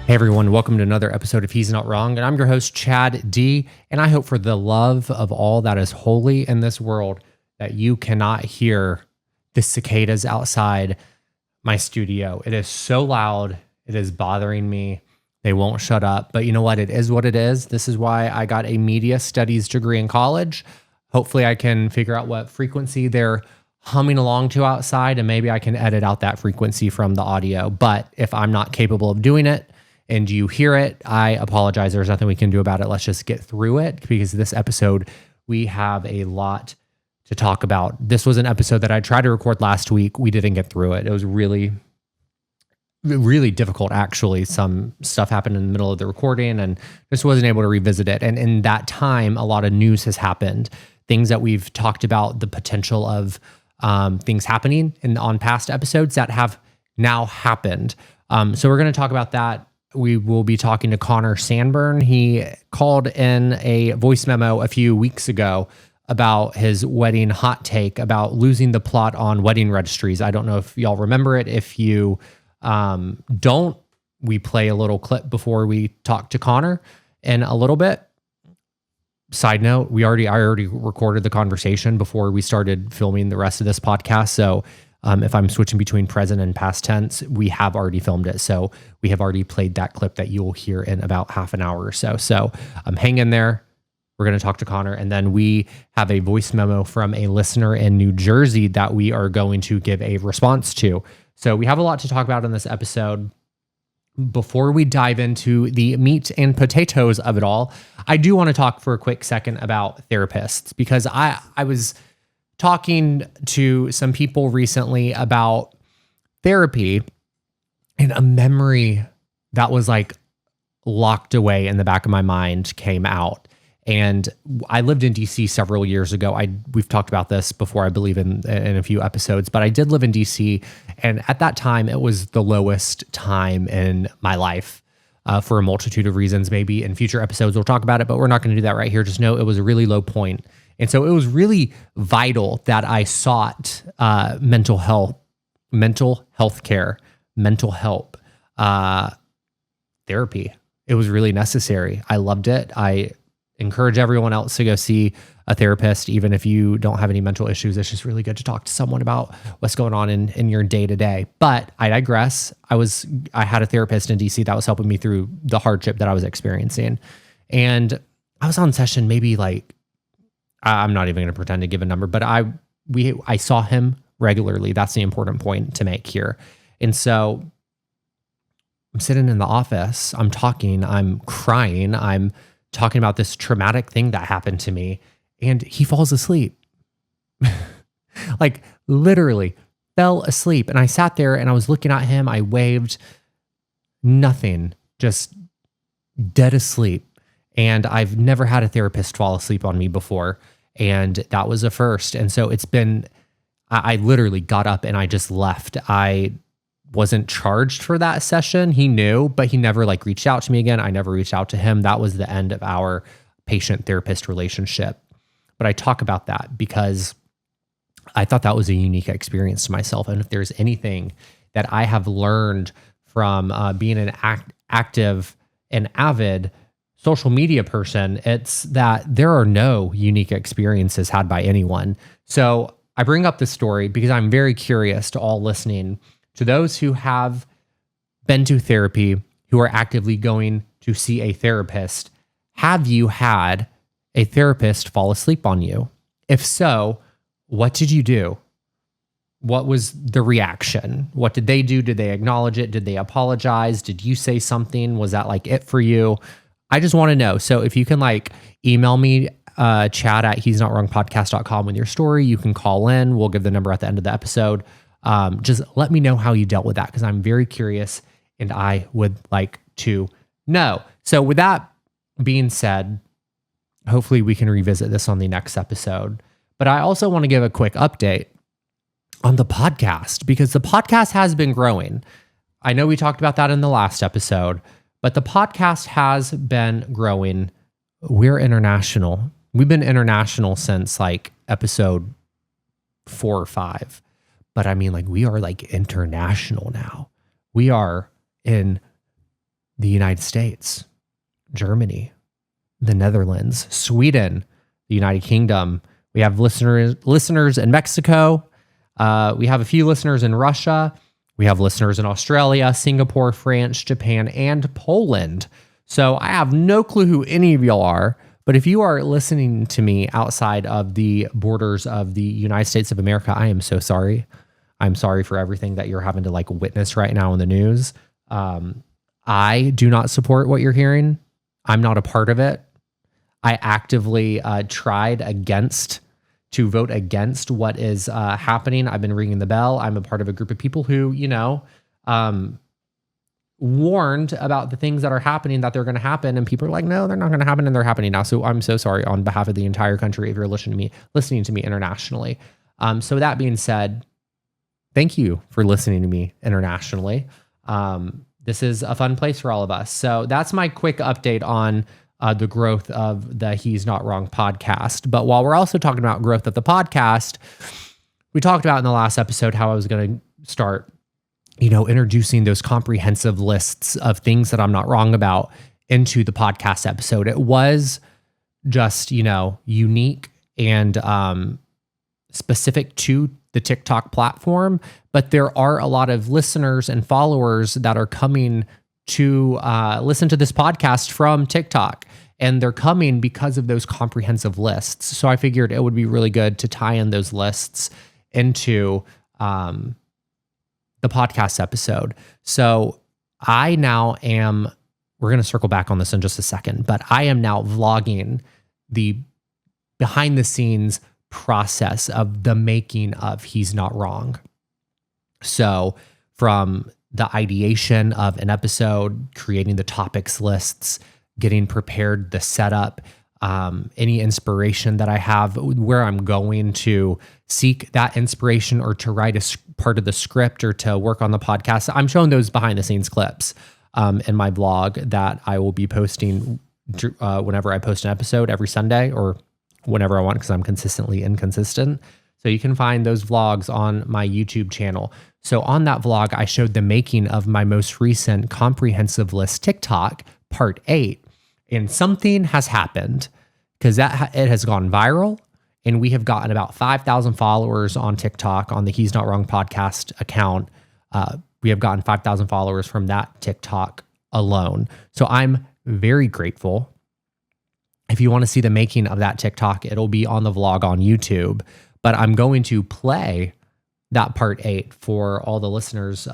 Hey everyone, welcome to another episode of He's Not Wrong, and I'm your host, Chad D, and I hope for the love of all that is holy in this world that you cannot hear the cicadas outside my studio. It is so loud, it is bothering me. They won't shut up, but you know what? It is what it is. This is why I got a media studies degree in college. Hopefully I can figure out what frequency they're humming along to outside, and maybe I can edit out that frequency from the audio. But if I'm not capable of doing it, and you hear it, I apologize. There's nothing we can do about it. Let's just get through it, because this episode, we have a lot to talk about. This was an episode that I tried to record last week. We didn't get through it. It was really difficult, actually. Some stuff happened in the middle of the recording and just wasn't able to revisit it. And in that time, a lot of news has happened. Things that we've talked about, the potential of things happening on past episodes that have now happened. So we're going to talk about that. We will be talking to Connor Sanborn. He called in a voice memo a few weeks ago about his wedding hot take about losing the plot on wedding registries. I don't know if y'all remember it. If you don't, we play a little clip before we talk to Connor in a little bit. Side note, I already recorded the conversation before we started filming the rest of this podcast. So if I'm switching between present and past tense, we have already filmed it. So we have already played that clip that you'll hear in about half an hour or so. So hang in there. We're going to talk to Connor. And then we have a voice memo from a listener in New Jersey that we are going to give a response to. So we have a lot to talk about in this episode. Before we dive into the meat and potatoes of it all, I do want to talk for a quick second about therapists, because I was talking to some people recently about therapy, and a memory that was like locked away in the back of my mind came out. And I lived in DC several years ago. We've talked about this before, I believe, in a few episodes, but I did live in DC. And at that time, it was the lowest time in my life for a multitude of reasons. Maybe in future episodes, we'll talk about it, but we're not going to do that right here. Just know it was a really low point. And so it was really vital that I sought mental health care, mental help, therapy. It was really necessary. I loved it. I encourage everyone else to go see a therapist, even if you don't have any mental issues. It's just really good to talk to someone about what's going on in your day to day. But I digress. I had a therapist in DC that was helping me through the hardship that I was experiencing. And I was on session maybe like, I'm not even going to pretend to give a number, but I saw him regularly. That's the important point to make here. And so I'm sitting in the office, I'm talking, I'm crying, I'm talking about this traumatic thing that happened to me, and he falls asleep. Like literally fell asleep. And I sat there and I was looking at him, I waved, nothing, just dead asleep. And I've never had a therapist fall asleep on me before. And that was a first. And so I literally got up and I just left. I wasn't charged for that session. He knew, but he never reached out to me again. I never reached out to him. That was the end of our patient-therapist relationship. But I talk about that because I thought that was a unique experience to myself. And if there's anything that I have learned from being an active and avid social media person, it's that there are no unique experiences had by anyone. So I bring up this story because I'm very curious to all listening, to those who have been to therapy, who are actively going to see a therapist. Have you had a therapist fall asleep on you? If so, what did you do? What was the reaction? What did they do? Did they acknowledge it? Did they apologize? Did you say something? Was that it for you? I just want to know. So if you can email me, chat at he'snotwrongpodcast.com with your story. You can call in. We'll give the number at the end of the episode. Just let me know how you dealt with that, because I'm very curious and I would like to know. So with that being said, hopefully we can revisit this on the next episode. But I also want to give a quick update on the podcast, because the podcast has been growing. I know we talked about that in the last episode, but the podcast has been growing. We're international. We've been international since episode 4 or 5. But I mean, we are international now. We are in the United States, Germany, the Netherlands, Sweden, the United Kingdom. We have listeners in Mexico. We have a few listeners in Russia. We have listeners in Australia, Singapore, France, Japan, and Poland. So I have no clue who any of y'all are, but if you are listening to me outside of the borders of the United States of America, I am so sorry. I'm sorry for everything that you're having to like witness right now in the news. I do not support what you're hearing. I'm not a part of it. I actively tried to vote against what is happening. I've been ringing the bell. I'm a part of a group of people who, warned about the things that are happening, that they're going to happen. And people are like, no, they're not going to happen. And they're happening now. So I'm so sorry on behalf of the entire country if you're listening to me internationally. So that being said, thank you for listening to me internationally. This is a fun place for all of us. So that's my quick update on the growth of the He's Not Wrong podcast. But while we're also talking about growth of the podcast, we talked about in the last episode how I was going to start, introducing those comprehensive lists of things that I'm not wrong about into the podcast episode. It was just, unique and specific to the TikTok platform, but there are a lot of listeners and followers that are coming to listen to this podcast from TikTok, and they're coming because of those comprehensive lists. So I figured it would be really good to tie in those lists into the podcast episode. So we're going to circle back on this in just a second, but I am now vlogging the behind the scenes process of the making of He's Not Wrong. So from the ideation of an episode, creating the topics lists, getting prepared, the setup, any inspiration that I have, where I'm going to seek that inspiration or to write a part of the script or to work on the podcast. I'm showing those behind the scenes clips in my blog that I will be posting whenever I post an episode every Sunday or whenever I want, because I'm consistently inconsistent. So you can find those vlogs on my YouTube channel. So on that vlog, I showed the making of my most recent comprehensive list TikTok, part 8. And something has happened because it has gone viral, and we have gotten about 5,000 followers on TikTok on the He's Not Wrong podcast account. We have gotten 5,000 followers from that TikTok alone. So I'm very grateful. If you want to see the making of that TikTok, it'll be on the vlog on YouTube, but I'm going to play that part 8 for all the listeners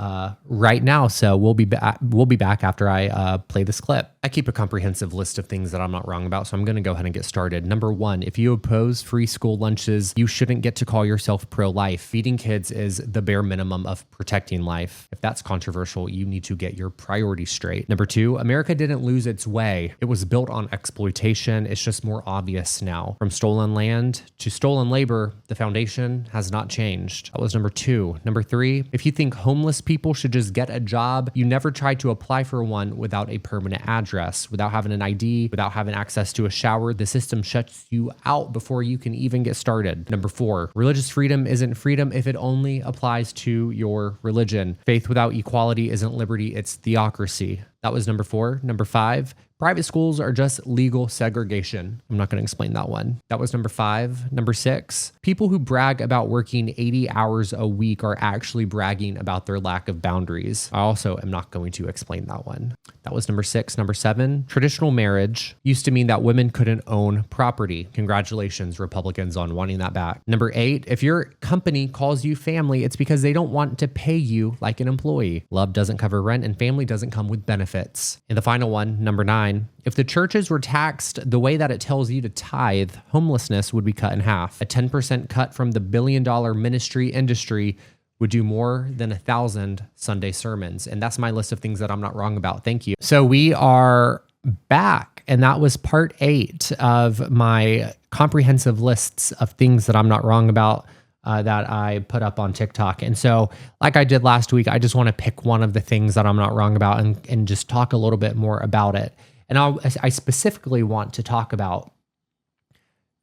right now. So we'll be back after I play this clip. I keep a comprehensive list of things that I'm not wrong about, so I'm going to go ahead and get started. Number 1, if you oppose free school lunches, you shouldn't get to call yourself pro-life. Feeding kids is the bare minimum of protecting life. If that's controversial, you need to get your priorities straight. Number 2, America didn't lose its way. It was built on exploitation. It's just more obvious now. From stolen land to stolen labor, the foundation has not changed. That was number 2. Number 3, if you think homeless people should just get a job, you never tried to apply for one without a permanent address. Without having an ID, without having access to a shower, the system shuts you out before you can even get started. Number 4, religious freedom isn't freedom if it only applies to your religion. Faith without equality isn't liberty, it's theocracy. That was number 4. Number 5, private schools are just legal segregation. I'm not going to explain that one. That was number 5. Number 6, people who brag about working 80 hours a week are actually bragging about their lack of boundaries. I also am not going to explain that one. That was number 6. Number 7, traditional marriage used to mean that women couldn't own property. Congratulations, Republicans, on wanting that back. Number 8, if your company calls you family, it's because they don't want to pay you like an employee. Love doesn't cover rent, and family doesn't come with benefits. And the final one, number 9, if the churches were taxed the way that it tells you to tithe, homelessness would be cut in half. A 10% cut from the billion-dollar ministry industry would do more than 1,000 Sunday sermons. And that's my list of things that I'm not wrong about. Thank you. So we are back, and that was part 8 of my comprehensive lists of things that I'm not wrong about that I put up on TikTok. And so like I did last week, I just want to pick one of the things that I'm not wrong about and just talk a little bit more about it. And I specifically want to talk about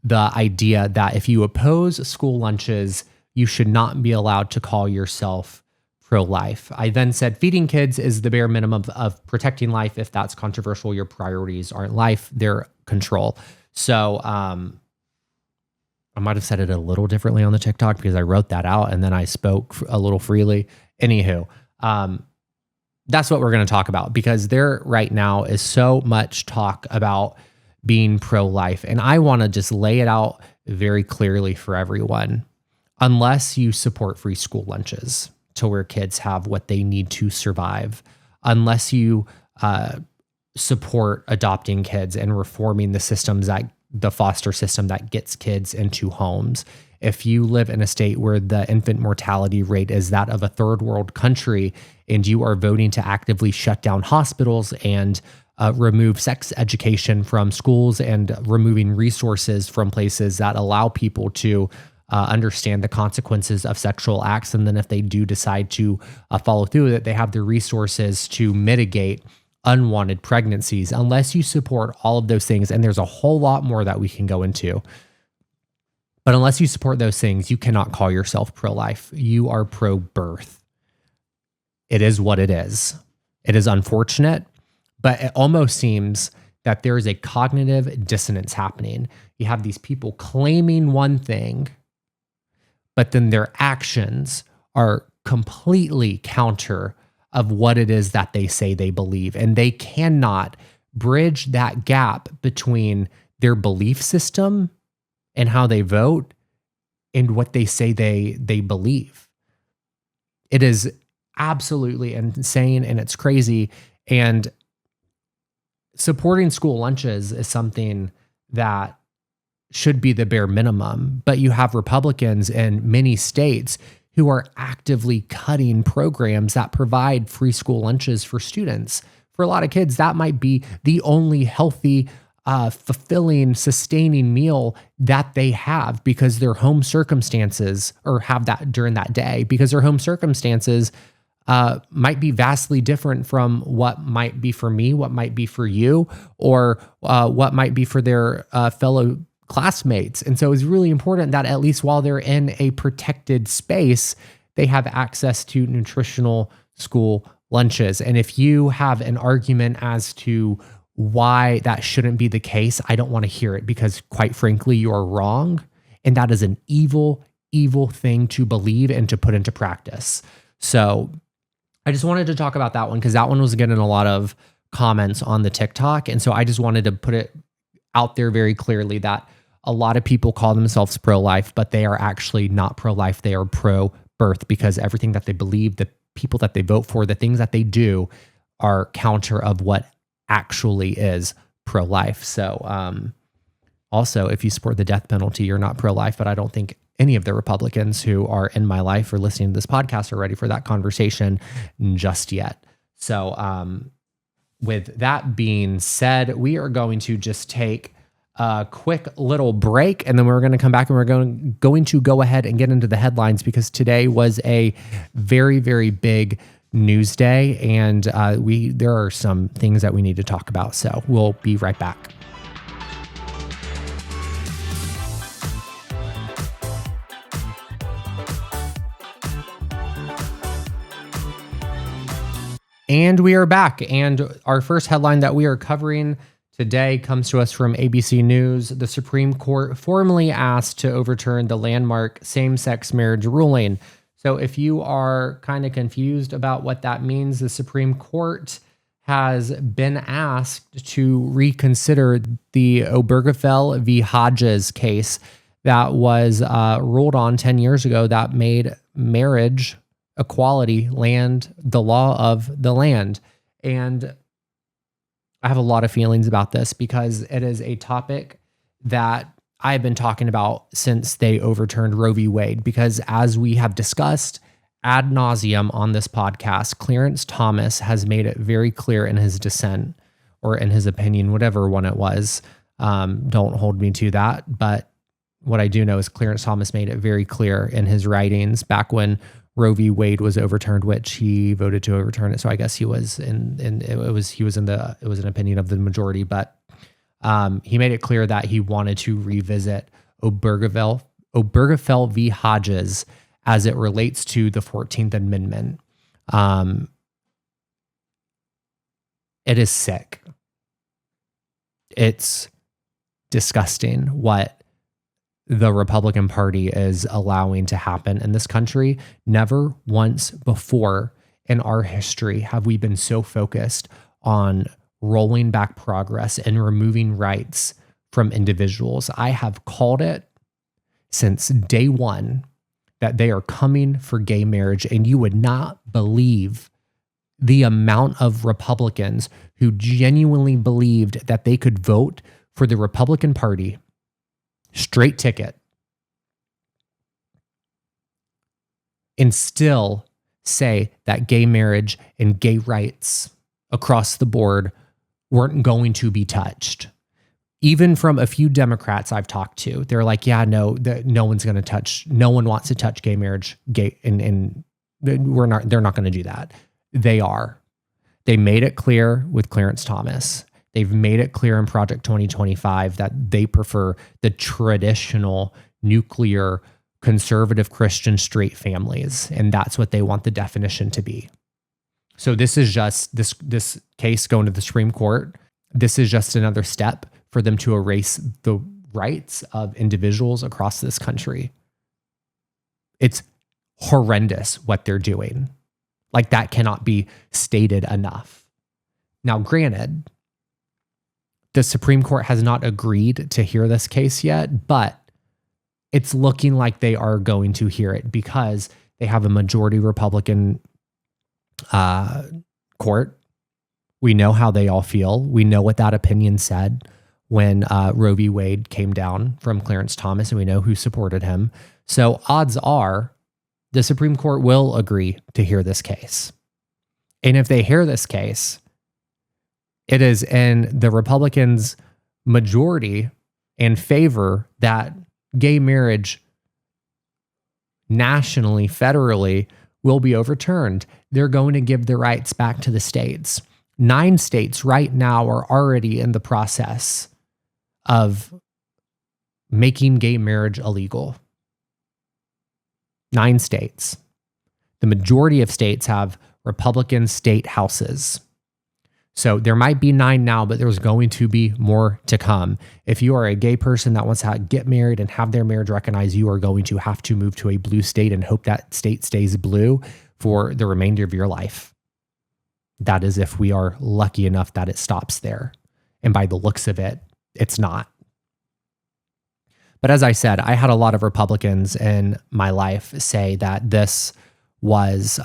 the idea that if you oppose school lunches, you should not be allowed to call yourself pro-life. I then said feeding kids is the bare minimum of protecting life. If that's controversial, your priorities aren't life, they're control. So I might have said it a little differently on the TikTok because I wrote that out and then I spoke a little freely. Anywho, that's what we're going to talk about, because there right now is so much talk about being pro-life. And I want to just lay it out very clearly for everyone. Unless you support free school lunches to where kids have what they need to survive, unless you support adopting kids and reforming the systems, that the foster system that gets kids into homes. If you live in a state where the infant mortality rate is that of a third world country and you are voting to actively shut down hospitals and remove sex education from schools and removing resources from places that allow people to understand the consequences of sexual acts, and then if they do decide to follow through with it, they have the resources to mitigate unwanted pregnancies. Unless you support all of those things, and there's a whole lot more that we can go into, but unless you support those things, you cannot call yourself pro-life. You are pro-birth. It is what it is. It is unfortunate, but it almost seems that there is a cognitive dissonance happening. You have these people claiming one thing, but then their actions are completely counter of what it is that they say they believe. And they cannot bridge that gap between their belief system and how they vote and what they say they believe. It is absolutely insane and it's crazy. And supporting school lunches is something that should be the bare minimum, but you have Republicans in many states who are actively cutting programs that provide free school lunches for students. For a lot of kids, that might be the only healthy, fulfilling, sustaining meal that they have because their home circumstances, or have that during that day, because their home circumstances might be vastly different from what might be for me, what might be for you, or what might be for their fellow classmates. And so it's really important that at least while they're in a protected space, they have access to nutritional school lunches. And if you have an argument as to why that shouldn't be the case, I don't want to hear it, because quite frankly, you're wrong. And that is an evil, evil thing to believe and to put into practice. So I just wanted to talk about that one because that one was getting a lot of comments on the TikTok. And so I just wanted to put it out there very clearly that a lot of people call themselves pro-life, but they are actually not pro-life. They are pro-birth, because everything that they believe, the people that they vote for, the things that they do are counter of what actually is pro-life. So also, if you support the death penalty, you're not pro-life, but I don't think any of the Republicans who are in my life or listening to this podcast are ready for that conversation just yet. So with that being said, we are going to just take a quick little break, and then we're going to come back and we're going to go ahead and get into the headlines, because today was a very, very big news day, and there are some things that we need to talk about. So we'll be right back. And we are back, and our first headline that we are covering today comes to us from ABC News. The Supreme Court formally asked to overturn the landmark same-sex marriage ruling. So if you are kind of confused about what that means, the Supreme Court has been asked to reconsider the Obergefell v. Hodges case that was ruled on 10 years ago that made marriage equality the law of the land. And I have a lot of feelings about this because it is a topic that I've been talking about since they overturned Roe v. Wade, because as we have discussed ad nauseum on this podcast, Clarence Thomas has made it very clear in his dissent, or in his opinion, whatever one it was. Don't hold me to that. But what I do know is Clarence Thomas made it very clear in his writings back when Roe v. Wade was overturned, which he voted to overturn it. So I guess he was it was an opinion of the majority, but he made it clear that he wanted to revisit Obergefell v. Hodges as it relates to the 14th Amendment. It is sick. It's disgusting what the Republican Party is allowing to happen in this country. Never once before in our history have we been so focused on rolling back progress and removing rights from individuals. I have called it since day one that they are coming for gay marriage, and you would not believe the amount of Republicans who genuinely believed that they could vote for the Republican Party, straight ticket, and still say that gay marriage and gay rights across the board weren't going to be touched. Even from a few Democrats I've talked to, they're like, yeah, no one's going to touch, no one wants to touch gay marriage, and they're not going to do that. They are. They made it clear with Clarence Thomas. They've made it clear in Project 2025 that they prefer the traditional nuclear conservative Christian straight families, and that's what they want the definition to be. So this is just this case going to the Supreme Court. This is just another step for them to erase the rights of individuals across this country. It's horrendous what they're doing. Like, that cannot be stated enough. Now, granted, the Supreme Court has not agreed to hear this case yet, but it's looking like they are going to hear it because they have a majority Republican court. We know how they all feel. We know what that opinion said when Roe v. Wade came down from Clarence Thomas, and we know who supported him. So odds are the Supreme Court will agree to hear this case. And if they hear this case, it is in the Republicans' majority in favor that gay marriage nationally, federally, will be overturned. They're going to give the rights back to the states. 9 states right now are already in the process of making gay marriage illegal. 9 states. The majority of states have Republican state houses. So there might be 9 now, but there's going to be more to come. If you are a gay person that wants to get married and have their marriage recognized, you are going to have to move to a blue state and hope that state stays blue for the remainder of your life. That is if we are lucky enough that it stops there. And by the looks of it, it's not. But as I said, I had a lot of Republicans in my life say that this was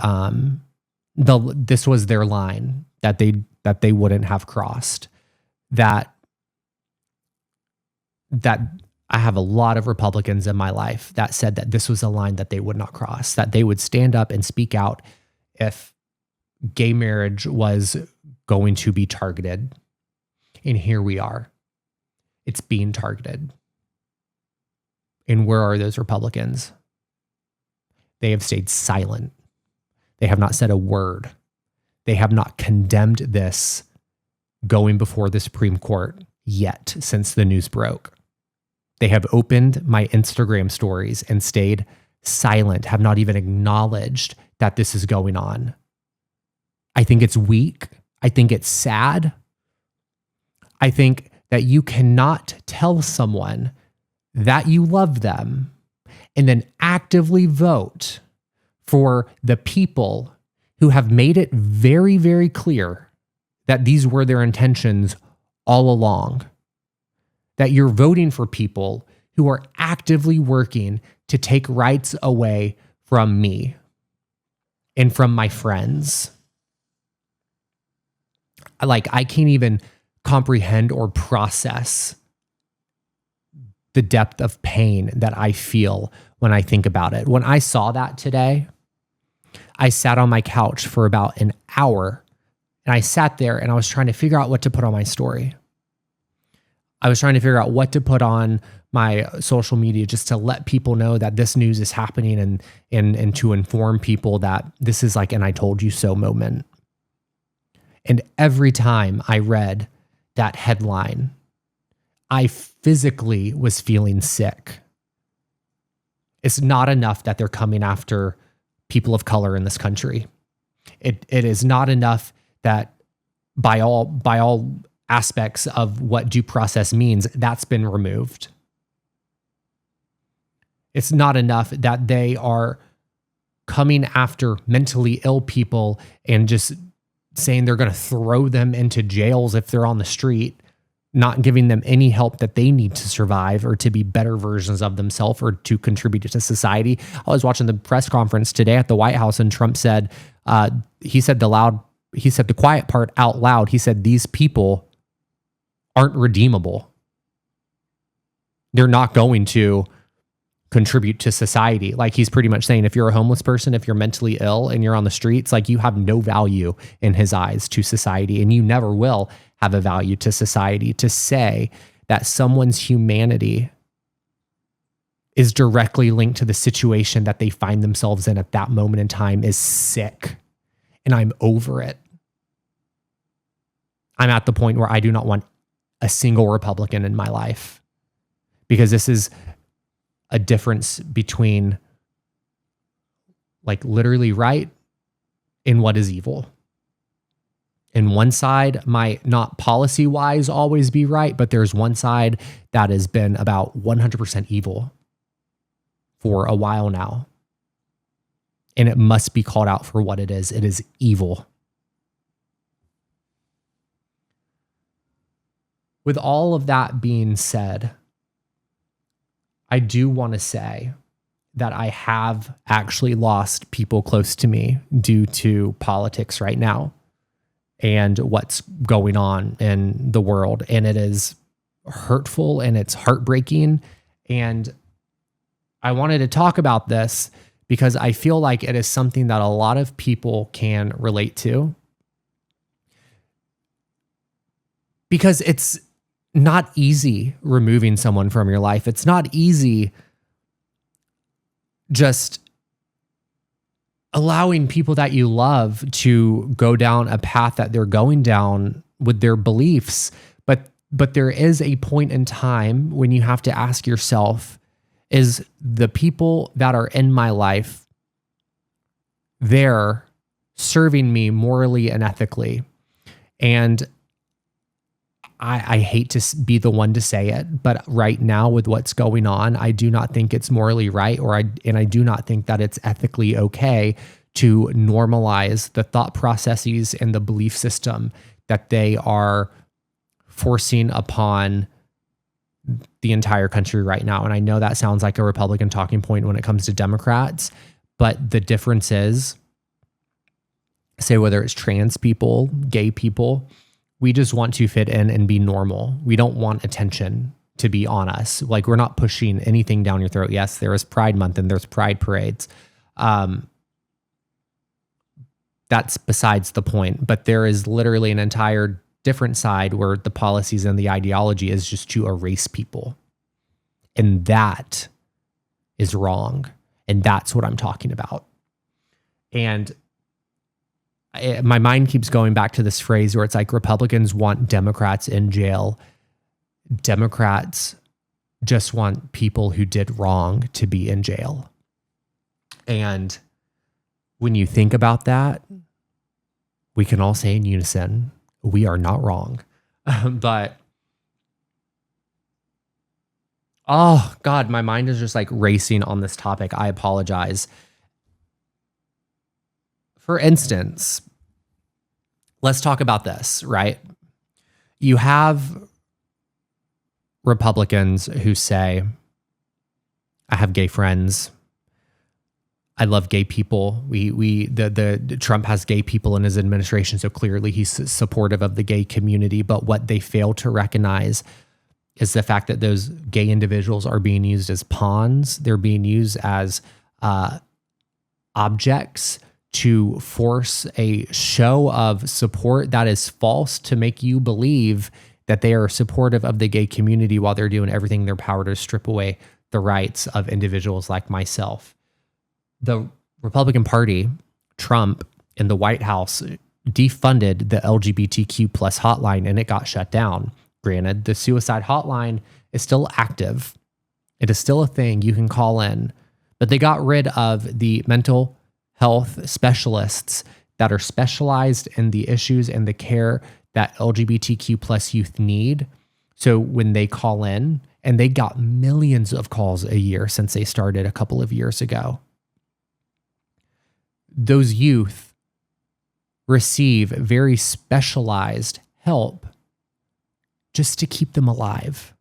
this was their line that they wouldn't have crossed. That I have a lot of Republicans in my life that said that this was a line that they would not cross, that they would stand up and speak out if gay marriage was going to be targeted. And here we are. It's being targeted. And where are those Republicans? They have stayed silent. They have not said a word. They have not condemned this going before the Supreme Court yet since the news broke. They have opened my Instagram stories and stayed silent, have not even acknowledged that this is going on. I think it's weak. I think it's sad. I think that you cannot tell someone that you love them and then actively vote for the people who have made it very, very clear that these were their intentions all along. That you're voting for people who are actively working to take rights away from me and from my friends. I can't even comprehend or process the depth of pain that I feel when I think about it. When I saw that today, I sat on my couch for about an hour, and I sat there and I was trying to figure out what to put on my story. I was trying to figure out what to put on my social media just to let people know that this news is happening and to inform people that this is like an I told you so moment. And every time I read that headline, I physically was feeling sick. It's not enough that they're coming after people of color in this country. It is not enough that by all aspects of what due process means, that's been removed. It's not enough that they are coming after mentally ill people and just saying they're going to throw them into jails if they're on the street, not giving them any help that they need to survive or to be better versions of themselves or to contribute to society. I was watching the press conference today at the White House, and Trump said, he said the quiet part out loud. He said, these people aren't redeemable. They're not going to contribute to society. Like, he's pretty much saying, if you're a homeless person, if you're mentally ill and you're on the streets, like, you have no value in his eyes to society, and you never will have a value to society. To say that someone's humanity is directly linked to the situation that they find themselves in at that moment in time is sick. And I'm over it. I'm at the point where I do not want a single Republican in my life, because this is a difference between, like, literally right and what is evil. And one side might not policy-wise always be right, but there's one side that has been about 100% evil for a while now. And it must be called out for what it is. It is evil. With all of that being said, I do want to say that I have actually lost people close to me due to politics right now and what's going on in the world. And it is hurtful and it's heartbreaking. And I wanted to talk about this because I feel like it is something that a lot of people can relate to. Because it's not easy removing someone from your life. It's not easy just allowing people that you love to go down a path that they're going down with their beliefs. But there is a point in time when you have to ask yourself, is the people that are in my life, they're serving me morally and ethically? And I hate to be the one to say it, but right now with what's going on, I do not think it's morally right, and I do not think that it's ethically okay to normalize the thought processes and the belief system that they are forcing upon the entire country right now. And I know that sounds like a Republican talking point when it comes to Democrats, but the difference is, say whether it's trans people, gay people, we just want to fit in and be normal. We don't want attention to be on us. Like, we're not pushing anything down your throat. Yes, there is Pride Month and there's Pride parades. That's besides the point. But there is literally an entire different side where the policies and the ideology is just to erase people. And that is wrong. And that's what I'm talking about. And my mind keeps going back to this phrase where it's like Republicans want Democrats in jail. Democrats just want people who did wrong to be in jail. And when you think about that, we can all say in unison, we are not wrong. But, oh God, my mind is just like racing on this topic. I apologize. For instance, let's talk about this, right? You have Republicans who say, I have gay friends. I love gay people. The Trump has gay people in his administration, so clearly he's supportive of the gay community. But what they fail to recognize is the fact that those gay individuals are being used as pawns. They're being used as objects to force a show of support that is false to make you believe that they are supportive of the gay community while they're doing everything in their power to strip away the rights of individuals like myself. The Republican Party, Trump, in the White House defunded the LGBTQ plus hotline and it got shut down. Granted, the suicide hotline is still active. It is still a thing you can call in, but they got rid of the mental health specialists that are specialized in the issues and the care that LGBTQ plus youth need. So when they call in, and they got millions of calls a year since they started a couple of years ago, those youth receive very specialized help just to keep them alive.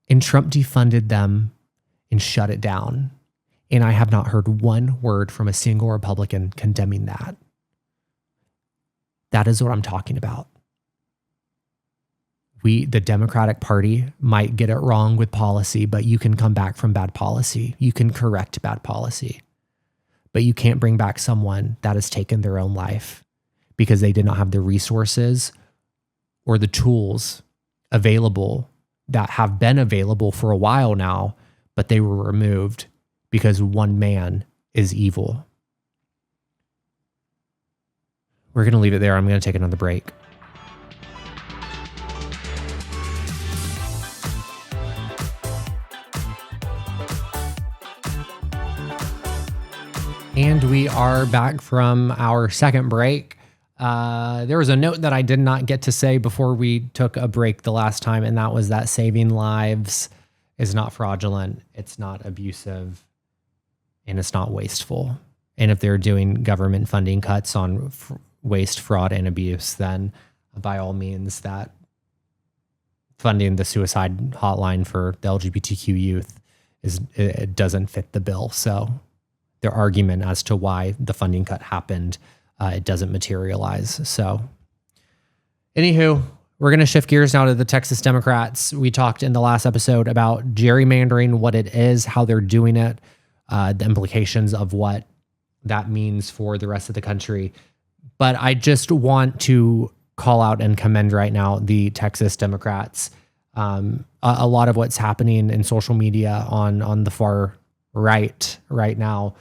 And Trump defunded them and shut it down. And I have not heard one word from a single Republican condemning that. That is what I'm talking about. The Democratic Party might get it wrong with policy, but you can come back from bad policy. You can correct bad policy. But you can't bring back someone that has taken their own life because they did not have the resources or the tools available that have been available for a while now, but they were removed because one man is evil. We're going to leave it there. I'm going to take another break. And we are back from our second break. There was a note that I did not get to say before we took a break the last time, and that was that saving lives is not fraudulent, it's not abusive, and it's not wasteful. And if they're doing government funding cuts on waste, fraud, and abuse, then by all means, that funding the suicide hotline for the LGBTQ youth it doesn't fit the bill. So their argument as to why the funding cut happened, it doesn't materialize. So anywho, we're going to shift gears now to the Texas Democrats. We talked in the last episode about gerrymandering, what it is, how they're doing it, the implications of what that means for the rest of the country. But I just want to call out and commend right now the Texas Democrats. A lot of what's happening in social media on the far right now,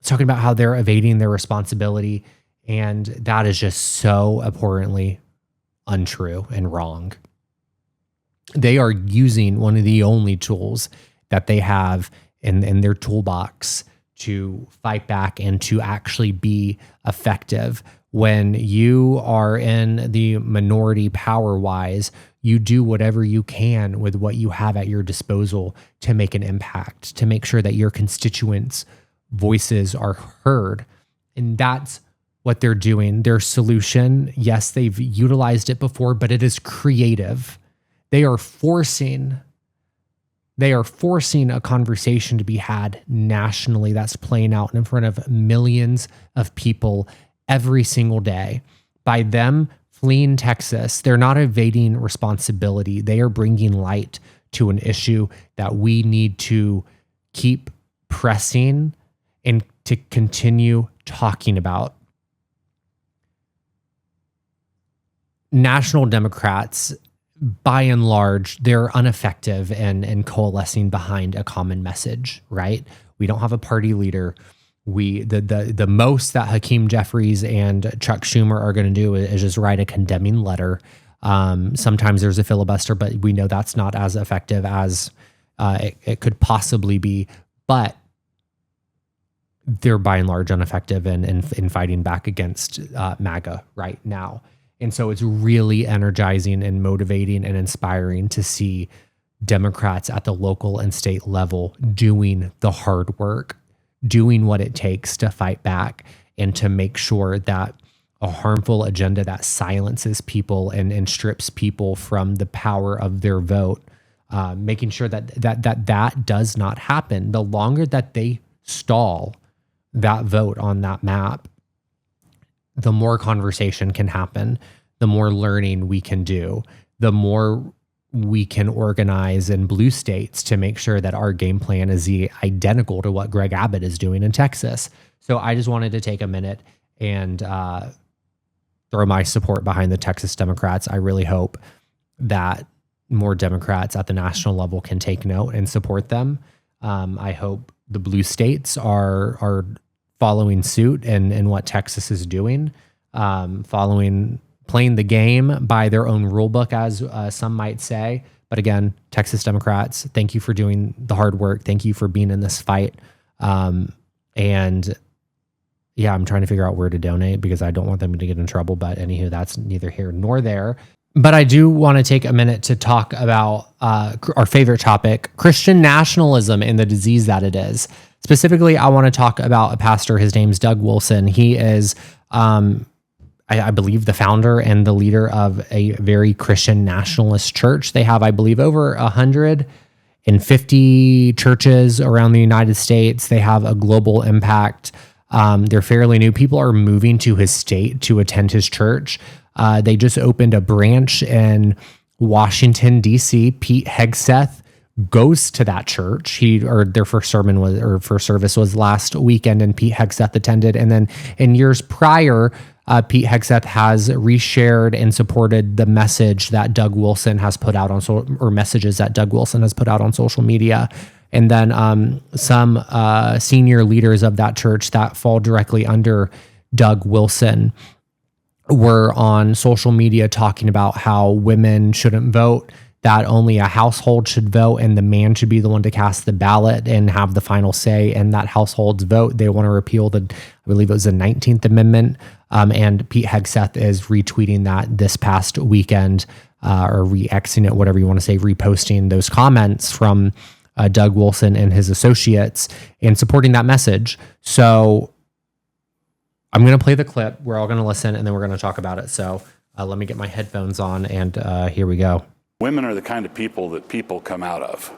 talking about how they're evading their responsibility. And that is just so abhorrently untrue and wrong. They are using one of the only tools that they have in their toolbox to fight back and to actually be effective. When you are in the minority power-wise, you do whatever you can with what you have at your disposal to make an impact, to make sure that your constituents' voices are heard. And that's what they're doing. Their solution, yes, they've utilized it before, but it is creative. They are forcing a conversation to be had nationally that's playing out in front of millions of people every single day. By them fleeing Texas, they're not evading responsibility. They are bringing light to an issue that we need to keep pressing and to continue talking about. National Democrats, by and large, they're ineffective in coalescing behind a common message, right? We don't have a party leader. The most that Hakeem Jeffries and Chuck Schumer are going to do is just write a condemning letter. Sometimes there's a filibuster, but we know that's not as effective as it could possibly be. But they're by and large ineffective in fighting back against MAGA right now. And so it's really energizing and motivating and inspiring to see Democrats at the local and state level doing the hard work, doing what it takes to fight back and to make sure that a harmful agenda that silences people and strips people from the power of their vote, making sure that does not happen. The longer that they stall that vote on that map, the more conversation can happen, the more learning we can do, the more we can organize in blue states to make sure that our game plan is identical to what Greg Abbott is doing in Texas. So I just wanted to take a minute and throw my support behind the Texas Democrats. I really hope that more Democrats at the national level can take note and support them. I hope the blue states are following suit in what Texas is doing, playing the game by their own rule book, as some might say. But again, Texas Democrats, thank you for doing the hard work. Thank you for being in this fight. And yeah, I'm trying to figure out where to donate because I don't want them to get in trouble. But anywho, that's neither here nor there. But I do want to take a minute to talk about our favorite topic, Christian nationalism and the disease that it is. Specifically, I want to talk about a pastor. His name's Doug Wilson. He is, I believe, the founder and the leader of a very Christian nationalist church. They have, I believe, over 150 churches around the United States. They have a global impact. They're fairly new. People are moving to his state to attend his church. They just opened a branch in Washington, D.C. Pete Hegseth goes to that church. Their first service was last weekend, and Pete Hegseth attended. And then in years prior, Pete Hegseth has reshared and supported the message that Doug Wilson has put out messages that Doug Wilson has put out on social media. And then some senior leaders of that church that fall directly under Doug Wilson were on social media talking about how women shouldn't vote, that only a household should vote, and the man should be the one to cast the ballot and have the final say in that household's vote. They want to repeal I believe it was the 19th Amendment. And Pete Hegseth is retweeting that this past weekend, or re-Xing it, whatever you want to say, reposting those comments from Doug Wilson and his associates and supporting that message. So I'm going to play the clip. We're all going to listen, and then we're going to talk about it. So let me get my headphones on, and here we go. Women are the kind of people that people come out of.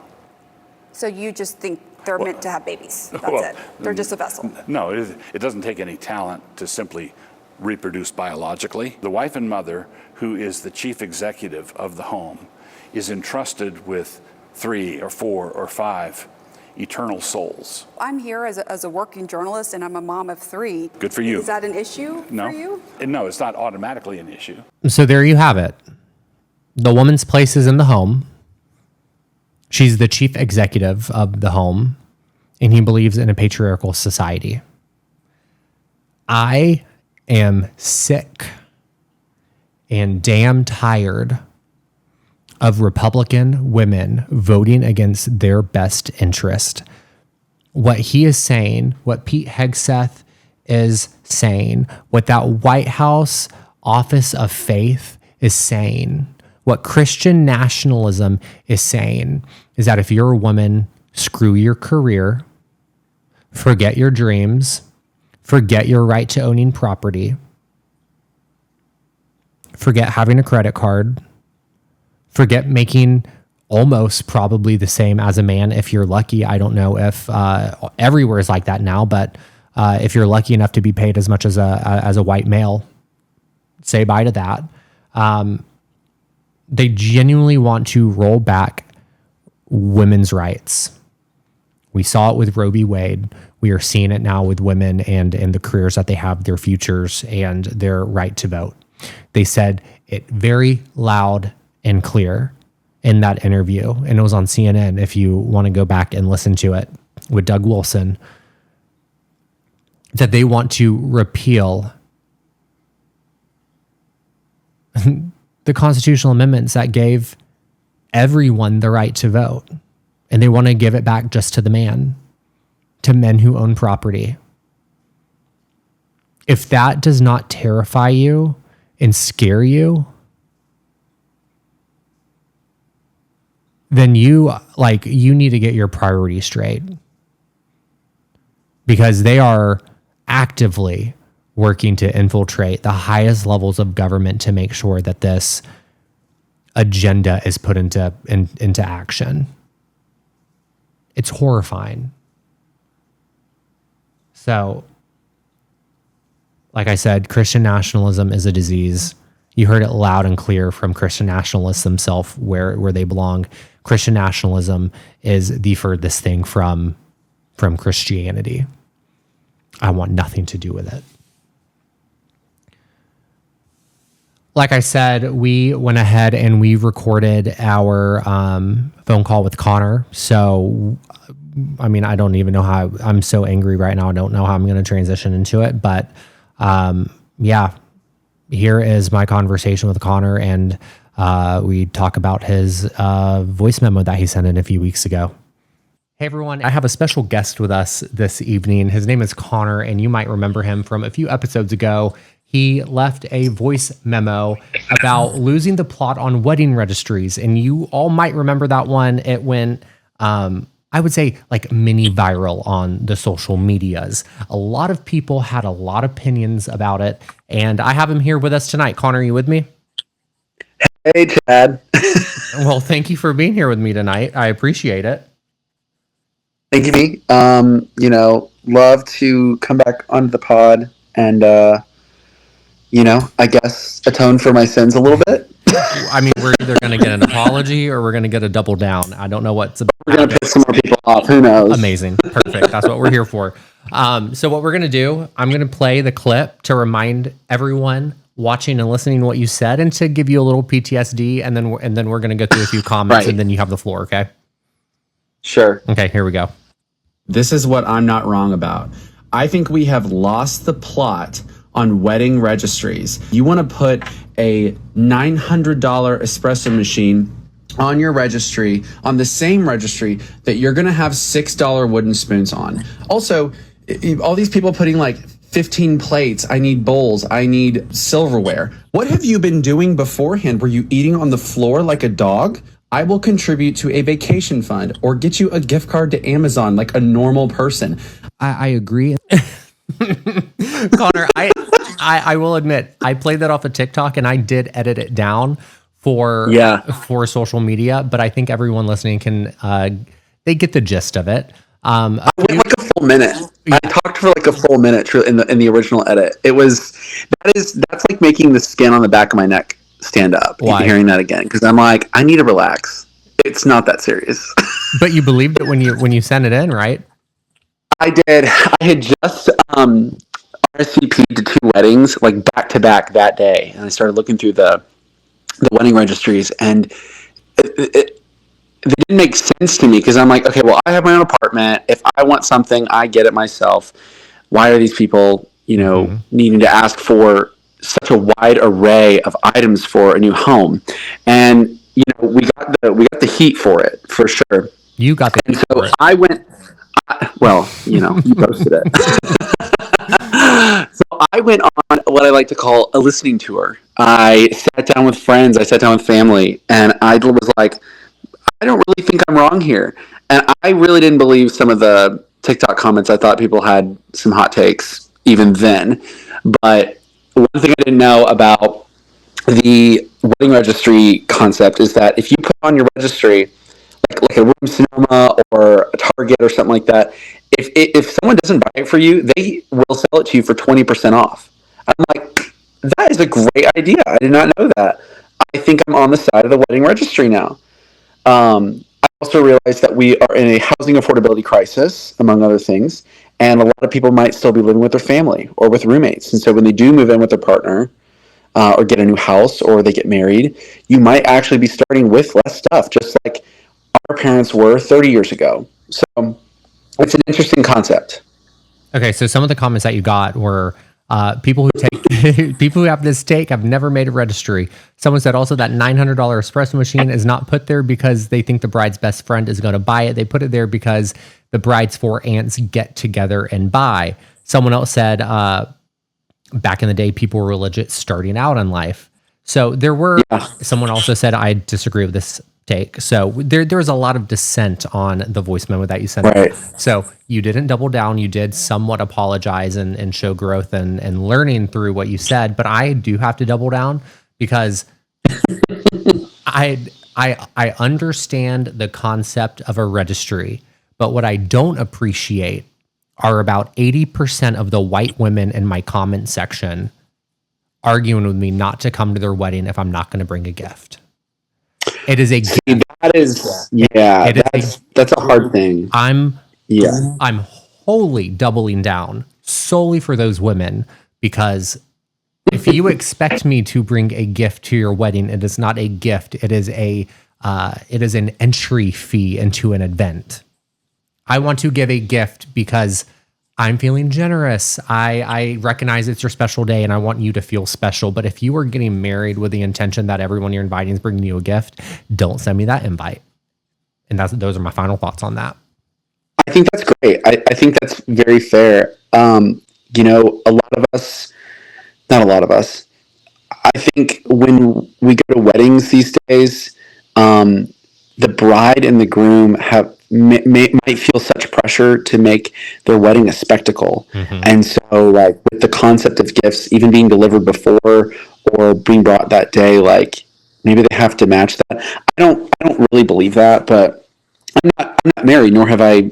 So you just think they're meant to have babies? That's it. They're just a vessel. No, it doesn't take any talent to simply reproduce biologically. The wife and mother, who is the chief executive of the home, is entrusted with 3 or 4 or 5 eternal souls. I'm here as a working journalist, and I'm a mom of 3. Good for you. Is that an issue for you? No, it's not automatically an issue. So there you have it. The woman's place is in the home. She's the chief executive of the home, and he believes in a patriarchal society. I am sick and damn tired of Republican women voting against their best interest. What he is saying, what Pete Hegseth is saying, what that White House Office of Faith is saying, what Christian nationalism is saying, is that if you're a woman, screw your career, forget your dreams, forget your right to owning property, forget having a credit card, forget making almost probably the same as a man if you're lucky. I don't know if everywhere is like that now, but if you're lucky enough to be paid as much as a white male, say bye to that. They genuinely want to roll back women's rights. We saw it with Roe v. Wade. We are seeing it now with women and the careers that they have, their futures, and their right to vote. They said it very loud and clear in that interview, and it was on CNN if you want to go back and listen to it with Doug Wilson, that they want to repeal the constitutional amendments that gave everyone the right to vote. And they want to give it back just to the man, to men who own property. If that does not terrify you and scare you, then you need to get your priorities straight. Because they are actively working to infiltrate the highest levels of government to make sure that this agenda is put into action. It's horrifying. So, like I said, Christian nationalism is a disease. You heard it loud and clear from Christian nationalists themselves where they belong. Christian nationalism is the furthest thing from Christianity. I want nothing to do with it. Like I said, we went ahead and we recorded our phone call with Connor. So, I mean, I don't even know how. I'm so angry right now. I don't know how I'm going to transition into it. But yeah, here is my conversation with Connor. And we talk about his voice memo that he sent in a few weeks ago. Hey everyone, I have a special guest with us this evening. His name is Connor, and you might remember him from a few episodes ago. He left a voice memo about losing the plot on wedding registries, and you all might remember that one. It went, I would say, like mini viral on the social medias. A lot of people had a lot of opinions about it, and I have him here with us tonight. Connor, are you with me? Hey, Chad. Well, thank you for being here with me tonight. I appreciate it. Thank you, V. Love to come back onto the pod and, I guess atone for my sins a little bit. I mean, we're either going to get an apology or we're going to get a double down. I don't know what's about. We're going to piss some more people off. Who knows? Amazing. Perfect. That's what we're here for. So what we're going to do, I'm going to play the clip to remind everyone watching and listening to what you said and to give you a little PTSD. And then we're going to go through a few comments and then you have the floor. Okay. Sure. Okay. Here we go. This is what I'm not wrong about. I think we have lost the plot on wedding registries. You want to put a $900 espresso machine on your registry, on the same registry that you're going to have $6 wooden spoons on. Also, all these people putting like 15 plates. I need bowls. I need silverware. What have you been doing beforehand? Were you eating on the floor like a dog? I will contribute to a vacation fund or get you a gift card to Amazon like a normal person. I agree. Connor, I will admit, I played that off of TikTok and I did edit it down for social media, but I think everyone listening can, they get the gist of it. I went like a full minute. I talked for like a full minute in the original edit. That's like making the skin on the back of my neck stand up. Why? Hearing that again, because I'm like, I need to relax. It's not that serious. But you believed it when you sent it in, right? I did. I had just RSVP'd to 2 weddings like back to back that day, and I started looking through the wedding registries, and they didn't make sense to me because I'm like, okay, well, I have my own apartment. If I want something, I get it myself. Why are these people, needing to ask for such a wide array of items for a new home? And we got the heat for it for sure. You got the heat for it. I went. You posted it. So I went on what I like to call a listening tour. I sat down with friends. I sat down with family, and I was like, I don't really think I'm wrong here. And I really didn't believe some of the TikTok comments. I thought people had some hot takes even then. But one thing I didn't know about the wedding registry concept is that if you put on your registry like a Room Sonoma or a Target or something like that, if someone doesn't buy it for you, they will sell it to you for 20% off. I'm like, that is a great idea. I did not know that. I think I'm on the side of the wedding registry now. I also realized that we are in a housing affordability crisis, among other things, and a lot of people might still be living with their family or with roommates. And so when they do move in with their partner or get a new house or they get married, you might actually be starting with less stuff, just like our parents were 30 years ago. So it's an interesting concept. Okay, so some of the comments that you got were people who have this take have never made a registry. Someone said also that $900 espresso machine is not put there because they think the bride's best friend is going to buy it. They put it there because the bride's 4 aunts get together and buy. Someone else said back in the day, people were legit starting out in life. So there were, someone also said, I disagree with this take. So there was a lot of dissent on the voice memo that you sent. Right. So you didn't double down. You did somewhat apologize and show growth and learning through what you said. But I do have to double down because I understand the concept of a registry, but what I don't appreciate are about 80% of the white women in my comment section arguing with me not to come to their wedding if I'm not going to bring a gift. It is a gift. That is, that's a hard thing. I'm wholly doubling down solely for those women, because if you expect me to bring a gift to your wedding, it is not a gift. It is an entry fee into an event. I want to give a gift because I'm feeling generous. I recognize it's your special day and I want you to feel special. But if you are getting married with the intention that everyone you're inviting is bringing you a gift, don't send me that invite. And those are my final thoughts on that. think that's great. I think that's very fair. You know, a lot of us, not a lot of us, I think when we go to weddings these days, the bride and the groom might feel such pressure to make their wedding a spectacle. And so, like, with the concept of gifts even being delivered before or being brought that day, like, maybe they have to match that. I don't really believe that, but I'm not married, nor have I,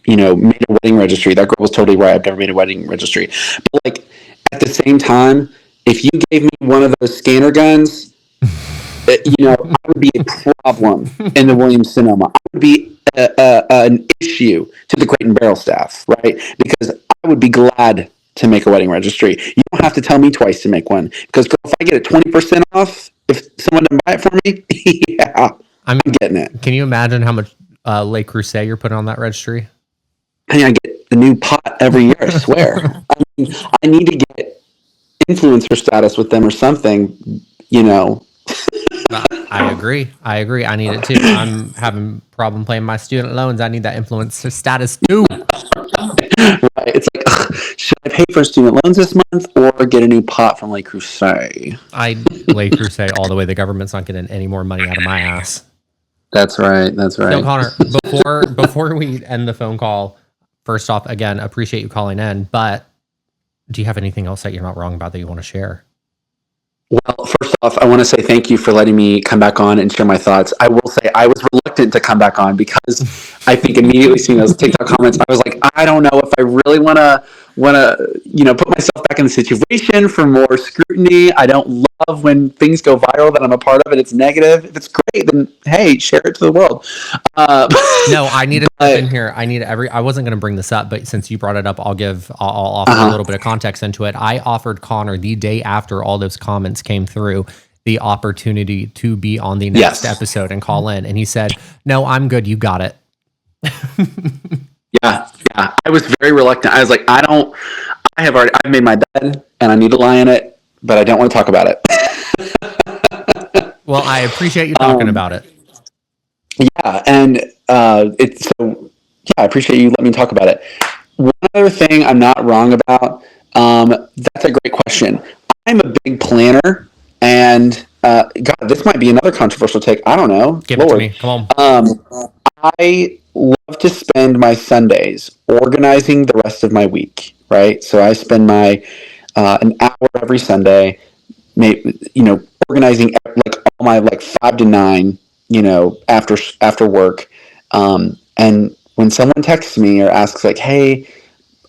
made a wedding registry. That girl was totally right. I've never made a wedding registry. But, like, at the same time, if you gave me one of those scanner guns, I would be a problem in the Williams-Sonoma. I would be an issue to the Crate and Barrel staff, right? Because I would be glad to make a wedding registry. You don't have to tell me twice to make one. Because, girl, if I get a 20% off, if someone doesn't buy it for me, yeah, I'm getting it. Can you imagine how much Le Creuset you're putting on that registry? I get a new pot every year, I swear. I mean, I need to get influencer status with them or something, I agree. I need it too. I'm having a problem paying my student loans. I need that influencer status too. Right. It's like, ugh, should I pay for student loans this month or get a new pot from Le Creuset? Le Creuset all the way. The government's not getting any more money out of my ass. That's right. So, Connor, before we end the phone call, first off, again, appreciate you calling in, but do you have anything else that you're not wrong about that you want to share? Well, first off, I want to say thank you for letting me come back on and share my thoughts. I will say I was reluctant to come back on because I think immediately seeing those TikTok comments, I was like, I don't know if I really want to, put myself back in the situation for more scrutiny. I don't love when things go viral that I'm a part of and it's negative. If it's great, then hey, share it to the world. No, I need to step in here. I wasn't going to bring this up, but since you brought it up, I'll offer a little bit of context into it. I offered Connor the day after all those comments came through the opportunity to be on the next episode and call in. And he said, no, I'm good. You got it. Yeah. I was very reluctant. I was like, I've made my bed and I need to lie in it, but I don't want to talk about it. Well, I appreciate you talking about it. Yeah. And I appreciate you letting me talk about it. One other thing I'm not wrong about, that's a great question. I'm a big planner and God, this might be another controversial take. I don't know. Give it to me. Come on. I love to spend my Sundays organizing the rest of my week, right? So I spend my an hour every Sunday, organizing like all my 5 to 9, after work. And when someone texts me or asks like, "Hey,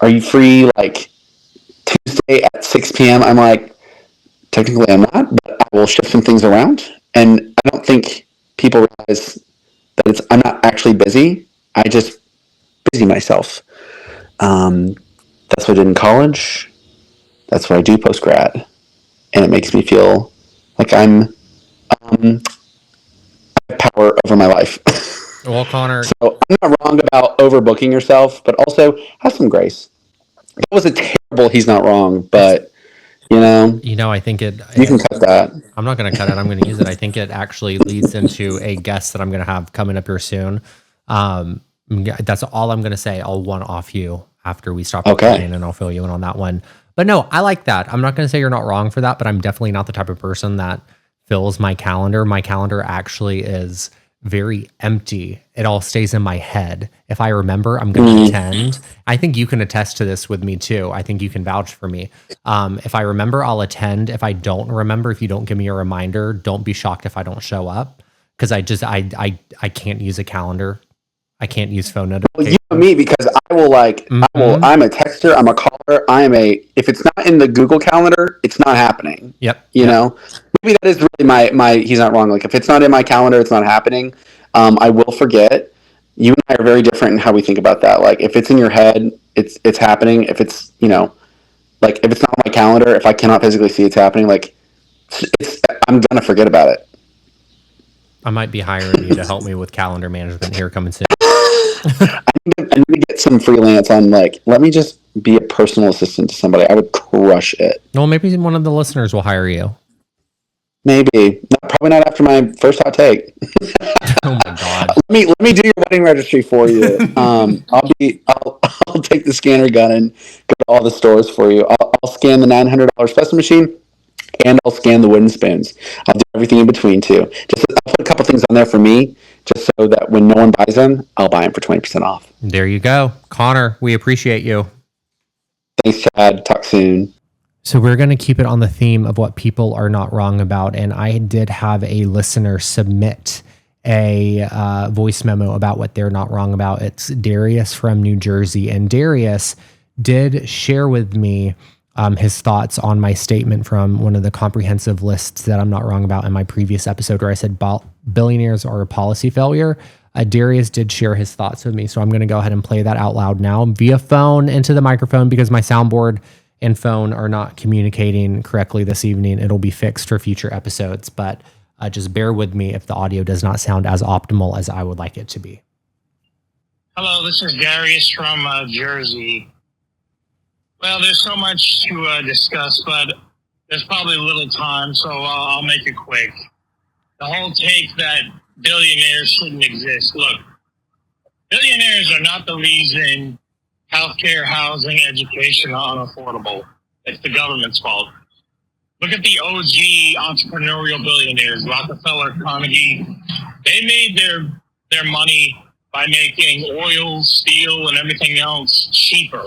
are you free like Tuesday at 6 p.m.?" I'm like, technically I'm not, but I will shift some things around. And I don't think people realize that I'm not actually busy. I just busy myself. That's what I did in college. That's what I do post grad, and it makes me feel like I have power over my life. Well, Connor, so I'm not wrong about overbooking yourself, but also have some grace. That was a terrible. He's not wrong, but I think you can cut that. I'm not going to cut it. I'm going to use it. I think it actually leads into a guest that I'm going to have coming up here soon. That's all I'm going to say. I'll one-off you after we stop recording, and I'll fill you in on that one. But no, I like that. I'm not going to say you're not wrong for that, but I'm definitely not the type of person that fills my calendar. My calendar actually is very empty. It all stays in my head. If I remember, I'm going to attend. I think you can attest to this with me too. I think you can vouch for me. If I remember, I'll attend. If I don't remember, if you don't give me a reminder, don't be shocked if I don't show up. Because I can't use a calendar. I can't use phone notifications. Well, you know me, because I will I'm a texter, I'm a caller, if it's not in the Google calendar, it's not happening. Yep. Maybe that is really my he's not wrong. Like if it's not in my calendar, it's not happening. I will forget. You and I are very different in how we think about that. Like if it's in your head, it's happening. If it's, if it's not on my calendar, if I cannot physically see it's happening, I'm going to forget about it. I might be hiring you to help me with calendar management here coming soon. I need to get some freelance on let me just be a personal assistant to somebody. I would crush it. Well, maybe one of the listeners will hire you. Maybe. No, probably not after my first hot take. Oh my God. Let me do your wedding registry for you. I'll take the scanner gun and go to all the stores for you. I'll scan the $900 specimen machine, and I'll scan the wooden spoons. I'll do everything in between too. I'll put a couple things on there for me, just so that when no one buys them, I'll buy them for 20% off. There you go. Connor, we appreciate you. Thanks, Chad. Talk soon. So we're going to keep it on the theme of what people are not wrong about. And I did have a listener submit a voice memo about what they're not wrong about. It's Darius from New Jersey. And Darius did share with me his thoughts on my statement from one of the comprehensive lists that I'm not wrong about in my previous episode where I said billionaires are a policy failure. Darius did share his thoughts with me. So I'm going to go ahead and play that out loud now via phone into the microphone because my soundboard and phone are not communicating correctly this evening. It'll be fixed for future episodes, but just bear with me if the audio does not sound as optimal as I would like it to be. Hello, this is Darius from Jersey. Well, there's so much to discuss, but there's probably little time, so I'll make it quick. The whole take that billionaires shouldn't exist. Look, billionaires are not the reason healthcare, housing, education are unaffordable. It's the government's fault. Look at the OG entrepreneurial billionaires, Rockefeller, Carnegie. They made their money by making oil, steel, and everything else cheaper.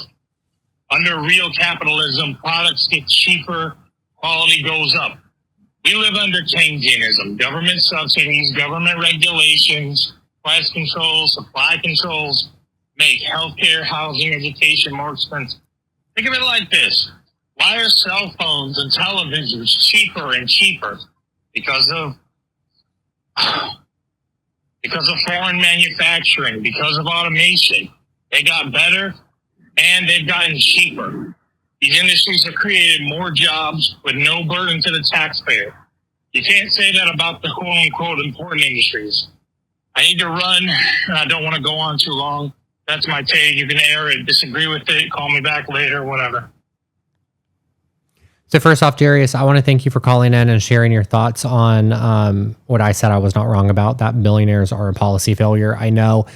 Under real capitalism, products get cheaper, quality goes up. We live under Keynesianism, government subsidies, government regulations, price controls, supply controls, make healthcare, housing, education more expensive. Think of it like this. Why are cell phones and televisions cheaper and cheaper? Because of foreign manufacturing, because of automation. They got better and they've gotten cheaper. These industries have created more jobs with no burden to the taxpayer. You can't say that about the quote-unquote important industries. I need to run, and I don't want to go on too long. That's my take. You can air it, disagree with it, call me back later, whatever. So first off, Darius, I want to thank you for calling in and sharing your thoughts on what I said I was not wrong about, that billionaires are a policy failure. I know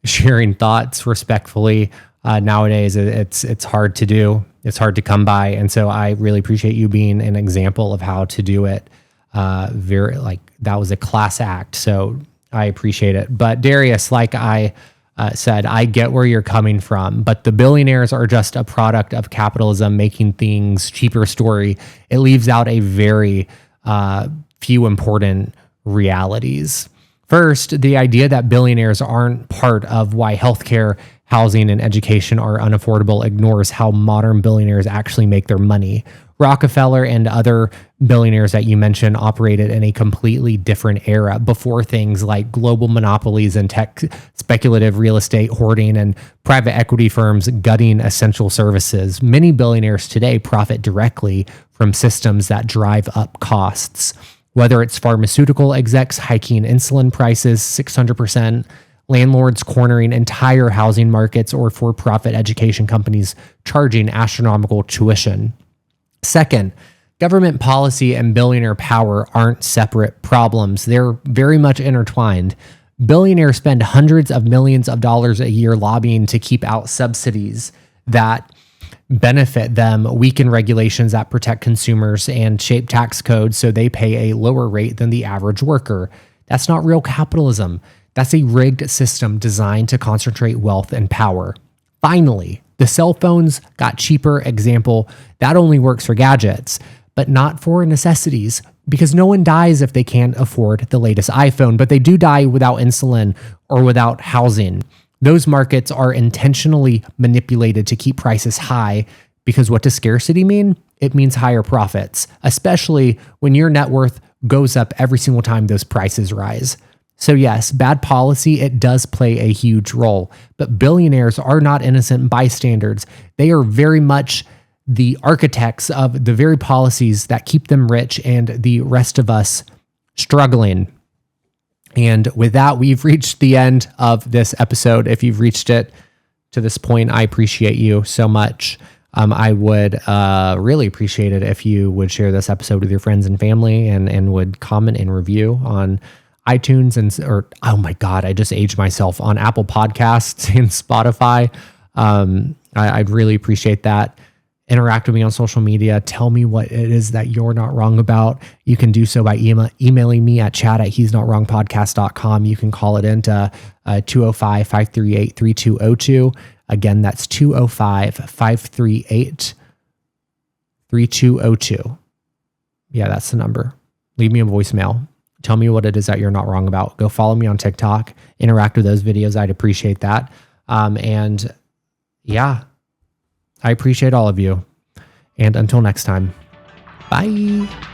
sharing thoughts respectfully nowadays, it's hard to do. It's hard to come by. And so I really appreciate you being an example of how to do it. That was a class act. So I appreciate it. But Darius, like I said, I get where you're coming from, but the billionaires are just a product of capitalism making things cheaper story. It leaves out a very few important realities. First, the idea that billionaires aren't part of why healthcare, housing, and education are unaffordable ignores how modern billionaires actually make their money. Rockefeller and other billionaires that you mentioned operated in a completely different era before things like global monopolies and tech, speculative real estate hoarding, and private equity firms gutting essential services. Many billionaires today profit directly from systems that drive up costs. Whether it's pharmaceutical execs hiking insulin prices 600%, landlords cornering entire housing markets, or for-profit education companies charging astronomical tuition. Second, government policy and billionaire power aren't separate problems. They're very much intertwined. Billionaires spend hundreds of millions of dollars a year lobbying to keep out subsidies that benefit them, weaken regulations that protect consumers, and shape tax codes so they pay a lower rate than the average worker. That's not real capitalism. That's a rigged system designed to concentrate wealth and power. Finally, the cell phones got cheaper example, that only works for gadgets, but not for necessities, because no one dies if they can't afford the latest iPhone, but they do die without insulin or without housing. Those markets are intentionally manipulated to keep prices high, because what does scarcity mean? It means higher profits, especially when your net worth goes up every single time those prices rise. So yes, bad policy, it does play a huge role, but billionaires are not innocent bystanders. They are very much the architects of the very policies that keep them rich and the rest of us struggling. And with that, we've reached the end of this episode. If you've reached it to this point, I appreciate you so much. I would really appreciate it if you would share this episode with your friends and family and would comment and review on iTunes or oh my God, I just aged myself, on Apple Podcasts and Spotify. I'd really appreciate that. Interact with me on social media. Tell me what it is that you're not wrong about. You can do so by emailing me at chat@he'snotwrongpodcast.com. You can call it into 205-538-3202. Again, that's 205-538-3202. Yeah, that's the number. Leave me a voicemail. Tell me what it is that you're not wrong about. Go follow me on TikTok. Interact with those videos. I'd appreciate that. And yeah, I appreciate all of you. And until next time, bye.